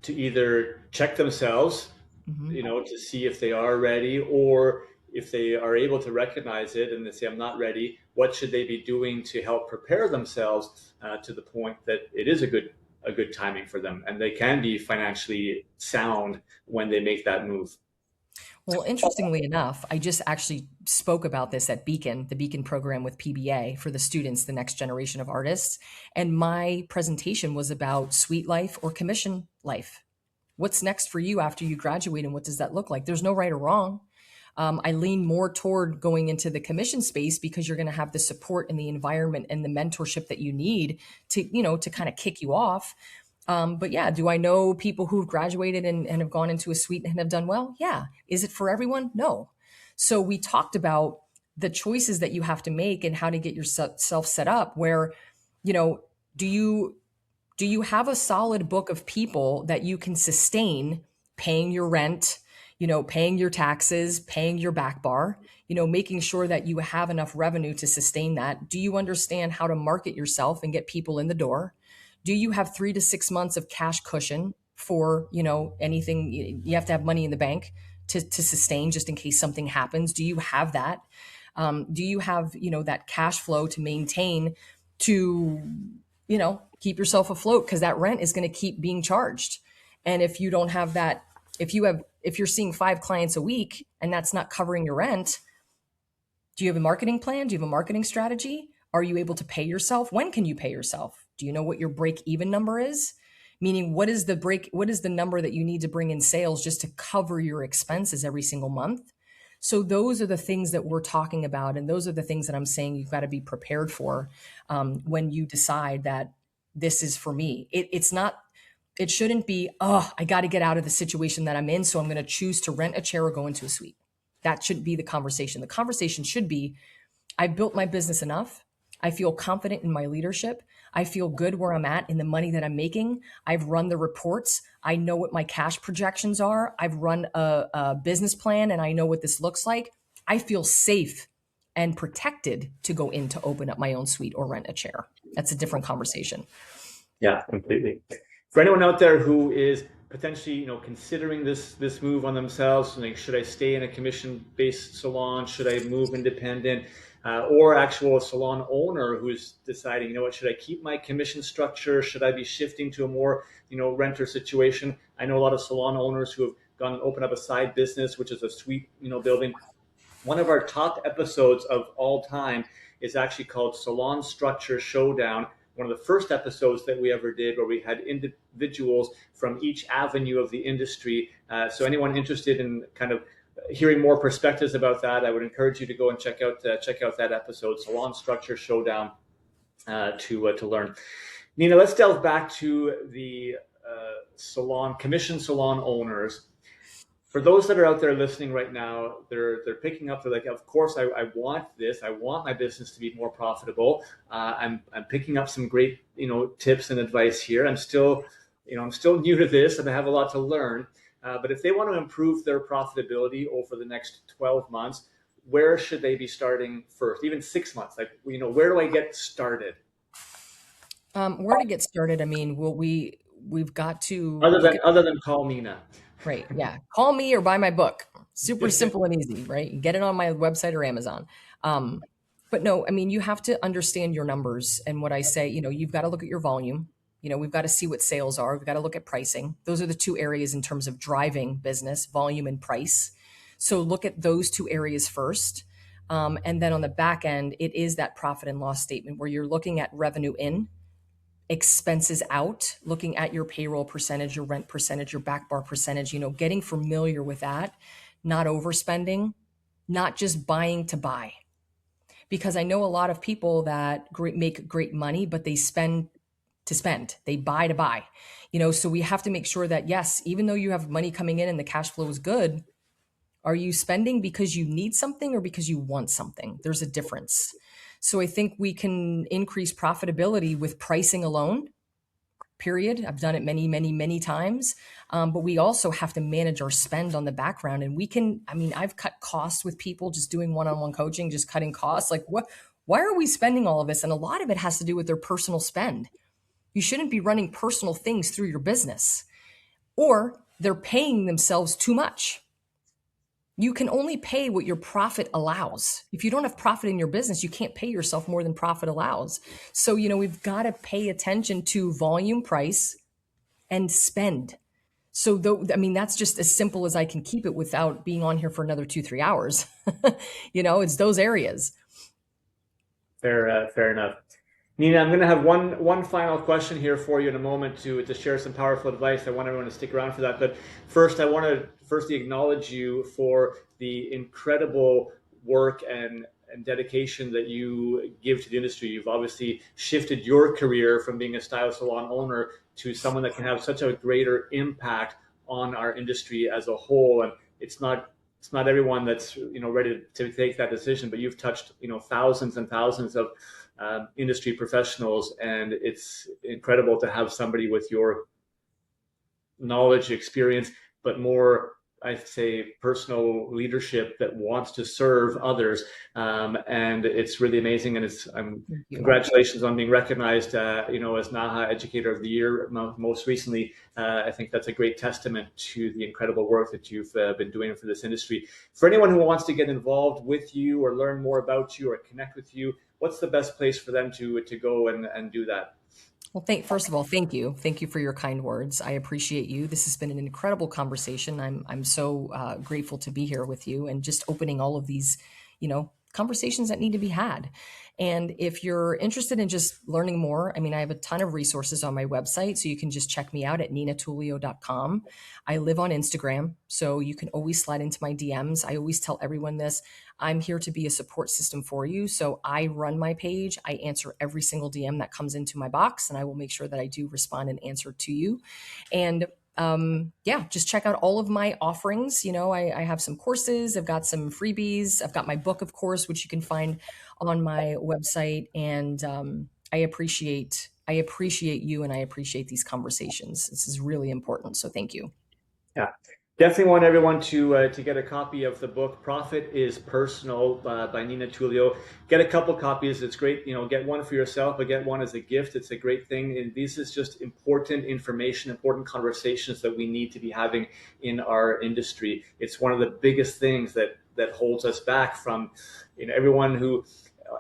either check themselves, Mhm. to see if they are ready, or if they are able to recognize it and they say I'm not ready, what should they be doing to help prepare themselves to the point that it is a good timing for them and they can be financially sound when they make that move? Well, interestingly enough, I just actually spoke about this at Beacon, the Beacon program with PBA for the students, the next generation of artists. And my presentation was about suite life or commission life. What's next for you after you graduate, and what does that look like? There's no right or wrong. I lean more toward going into the commission space because you're going to have the support and the environment and the mentorship that you need to kind of kick you off. But yeah, do I know people who've graduated and have gone into a suite and have done well? Yeah. Is it for everyone? No. So we talked about the choices that you have to make and how to get yourself set up where, you know, do you do you have a solid book of people that you can sustain paying your rent, paying your taxes, paying your back bar, making sure that you have enough revenue to sustain that? Do you understand how to market yourself and get people in the door? Do you have 3 to 6 months of cash cushion for, anything? You have to have money in the bank to sustain just in case something happens. Do you have that? Do you have, that cash flow to maintain to keep yourself afloat, because that rent is going to keep being charged. And if you don't have that, if you're seeing 5 clients a week and that's not covering your rent, do you have a marketing plan? Do you have a marketing strategy? Are you able to pay yourself? When can you pay yourself? Do you know what your break even number is? Meaning, what is the number that you need to bring in sales just to cover your expenses every single month? So those are the things that we're talking about, and those are the things that I'm saying you've got to be prepared for when you decide that this is for me. It's not. It shouldn't be, oh, I got to get out of the situation that I'm in, so I'm going to choose to rent a chair or go into a suite. That shouldn't be the conversation. The conversation should be, I've built my business enough. I feel confident in my leadership. I feel good where I'm at in the money that I'm making. I've run the reports. I know what my cash projections are. I've run a business plan and I know what this looks like. I feel safe and protected to go in to open up my own suite or rent a chair. That's a different conversation. Yeah, completely. For anyone out there who is potentially, considering this move on themselves, like, should I stay in a commission-based salon? Should I move independent? Or actual salon owner who's deciding, what, should I keep my commission structure? Should I be shifting to a more, renter situation? I know a lot of salon owners who have gone and opened up a side business, which is a suite, building. One of our top episodes of all time is actually called Salon Structure Showdown. One of the first episodes that we ever did, where we had individuals from each avenue of the industry. So anyone interested in kind of hearing more perspectives about that, I would encourage you to go and check out that episode, Salon Structure Showdown, to learn. Nina, let's delve back to the commission salon owners. For those that are out there listening right now, they're picking up. They're like, of course, I want this. I want my business to be more profitable. I'm picking up some great tips and advice here. I'm still new to this, and I have a lot to learn. But if they want to improve their profitability over the next 12 months, where should they be starting first? Even 6 months, like, where do I get started? Where to get started? I mean, we've got to Other look than at. other than call Nina. Right. Yeah. Call me or buy my book. Super simple and easy, right? Get it on my website or Amazon. Um, but no, I mean, you have to understand your numbers. And what I say, you've got to look at your volume. We've got to see what sales are. We've got to look at pricing. Those are the two areas in terms of driving business, volume and price. So look at those two areas first. And then on the back end, it is that profit and loss statement where you're looking at revenue in, expenses out, looking at your payroll percentage, your rent percentage, your back bar percentage, getting familiar with that, not overspending, not just buying to buy. Because I know a lot of people that make great money, but they spend to spend, they buy to buy. So we have to make sure that, yes, even though you have money coming in and the cash flow is good, are you spending because you need something or because you want something? There's a difference. So I think we can increase profitability with pricing alone, period. I've done it many, many, many times. But we also have to manage our spend on the background. And I've cut costs with people just doing one-on-one coaching, just cutting costs. Like, why are we spending all of this? And a lot of it has to do with their personal spend. You shouldn't be running personal things through your business, or they're paying themselves too much. You can only pay what your profit allows. If you don't have profit in your business, you can't pay yourself more than profit allows. So, we've got to pay attention to volume, price, and spend. So, that's just as simple as I can keep it without being on here for another 2-3 hours. It's those areas. Fair enough. Nina, I'm going to have one final question here for you in a moment to share some powerful advice. I want everyone to stick around for that. But first, I want to acknowledge you for the incredible work and dedication that you give to the industry. You've obviously shifted your career from being a style salon owner to someone that can have such a greater impact on our industry as a whole. And it's not everyone that's ready to take that decision, but you've touched thousands and thousands of industry professionals, and it's incredible to have somebody with your knowledge, experience, but more, I'd say, personal leadership that wants to serve others. And it's really amazing. And congratulations on being recognized, as NAHA Educator of the Year most recently. I think that's a great testament to the incredible work that you've been doing for this industry. For anyone who wants to get involved with you or learn more about you or connect with you, what's the best place for them to go and do that? Well, first of all, thank you. Thank you for your kind words. I appreciate you. This has been an incredible conversation. I'm so grateful to be here with you and just opening all of these, conversations that need to be had. And if you're interested in just learning more, I have a ton of resources on my website, so you can just check me out at ninatulio.com. I live on Instagram, so you can always slide into my DMs. I always tell everyone this. I'm here to be a support system for you. So I run my page. I answer every single DM that comes into my box, and I will make sure that I do respond and answer to you. And just check out all of my offerings. I have some courses, I've got some freebies, I've got my book, of course, which you can find on my website. And I appreciate you, and I appreciate these conversations. This is really important. So thank you. Yeah, definitely want everyone to get a copy of the book "Profit is Personal" by Nina Tulio. Get a couple copies; it's great. Get one for yourself, but get one as a gift. It's a great thing, and this is just important information, important conversations that we need to be having in our industry. It's one of the biggest things that holds us back from,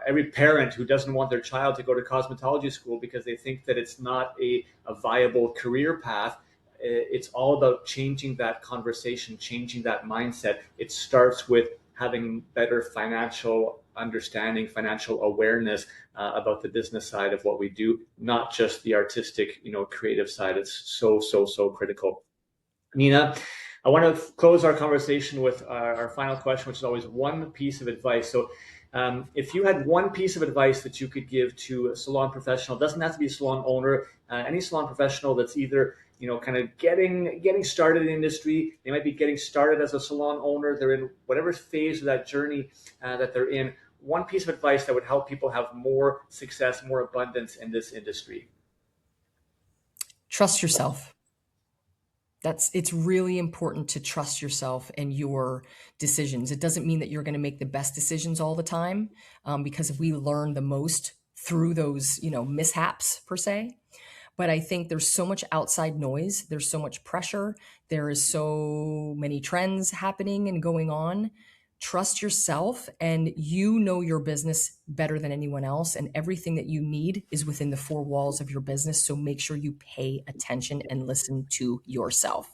every parent who doesn't want their child to go to cosmetology school because they think that it's not a viable career path. It's all about changing that conversation, changing that mindset. It starts with having better financial understanding, financial awareness about the business side of what we do, not just the artistic, creative side. It's so critical. Nina, I want to close our conversation with our final question, which is always one piece of advice. So if you had one piece of advice that you could give to a salon professional, doesn't have to be a salon owner, any salon professional that's either kind of getting started in the industry, they might be getting started as a salon owner, they're in whatever phase of that journey that they're in, one piece of advice that would help people have more success, more abundance in this industry. Trust yourself. It's really important to trust yourself and your decisions. It doesn't mean that you're going to make the best decisions all the time, because we learn the most through those, mishaps per se. But I think there's so much outside noise. There's so much pressure. There is so many trends happening and going on. Trust yourself, and you know your business better than anyone else. And everything that you need is within the four walls of your business. So make sure you pay attention and listen to yourself.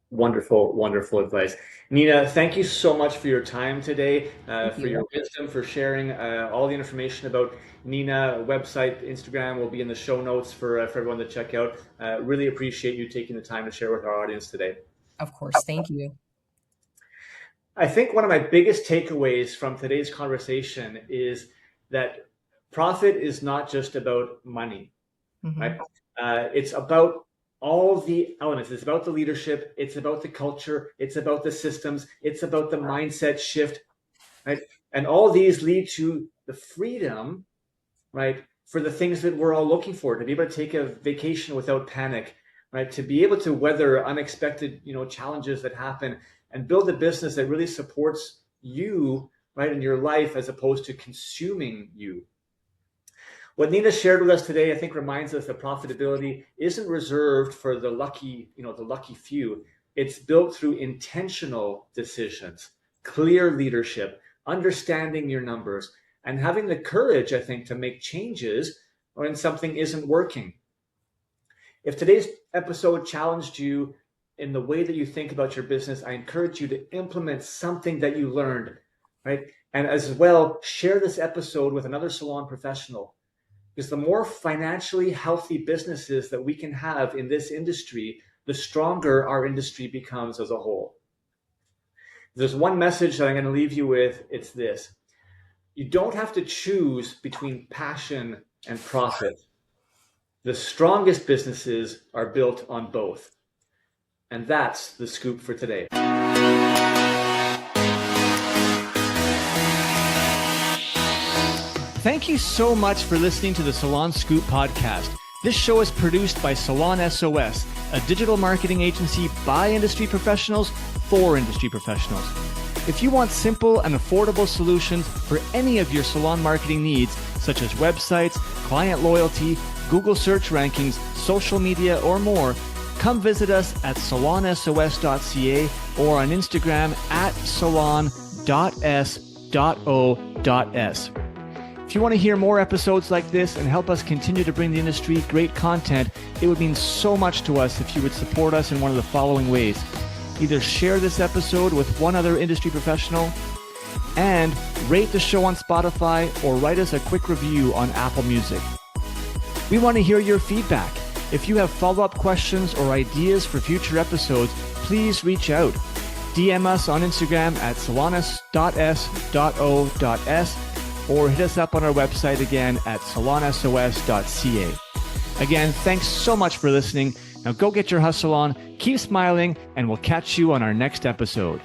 Wonderful advice. Nina, thank you so much for your time today, for your wisdom, for sharing all the information about Nina. Website, Instagram will be in the show notes for everyone to check out. Really appreciate you taking the time to share with our audience today. Of course. Thank you. I think one of my biggest takeaways from today's conversation is that profit is not just about money, right? It's about all the elements. It's about the leadership. It's about the culture. It's about the systems. It's about the mindset shift, right? And all these lead to the freedom, right, for the things that we're all looking for, to be able to take a vacation without panic, right? To be able to weather unexpected, challenges that happen and build a business that really supports you, right, in your life as opposed to consuming you. What Nina shared with us today, I think, reminds us that profitability isn't reserved for the lucky few. It's built through intentional decisions, clear leadership, understanding your numbers, and having the courage, I think, to make changes when something isn't working. If today's episode challenged you in the way that you think about your business, I encourage you to implement something that you learned, right? And as well, share this episode with another salon professional. Because the more financially healthy businesses that we can have in this industry, the stronger our industry becomes as a whole. There's one message that I'm going to leave you with. It's this. You don't have to choose between passion and profit. The strongest businesses are built on both. And that's the scoop for today. Thank you so much for listening to the Salon Scoop podcast. This show is produced by Salon S.O.S, a digital marketing agency by industry professionals for industry professionals. If you want simple and affordable solutions for any of your salon marketing needs, such as websites, client loyalty, Google search rankings, social media, or more, come visit us at salonsos.ca or on Instagram at salon.s.o.s. If you want to hear more episodes like this and help us continue to bring the industry great content, it would mean so much to us if you would support us in one of the following ways. Either share this episode with one other industry professional and rate the show on Spotify or write us a quick review on Apple Music. We want to hear your feedback. If you have follow-up questions or ideas for future episodes, please reach out. DM us on Instagram at salonus.s.o.s or hit us up on our website again at salonsos.ca. Again, thanks so much for listening. Now go get your hustle on, keep smiling, and we'll catch you on our next episode.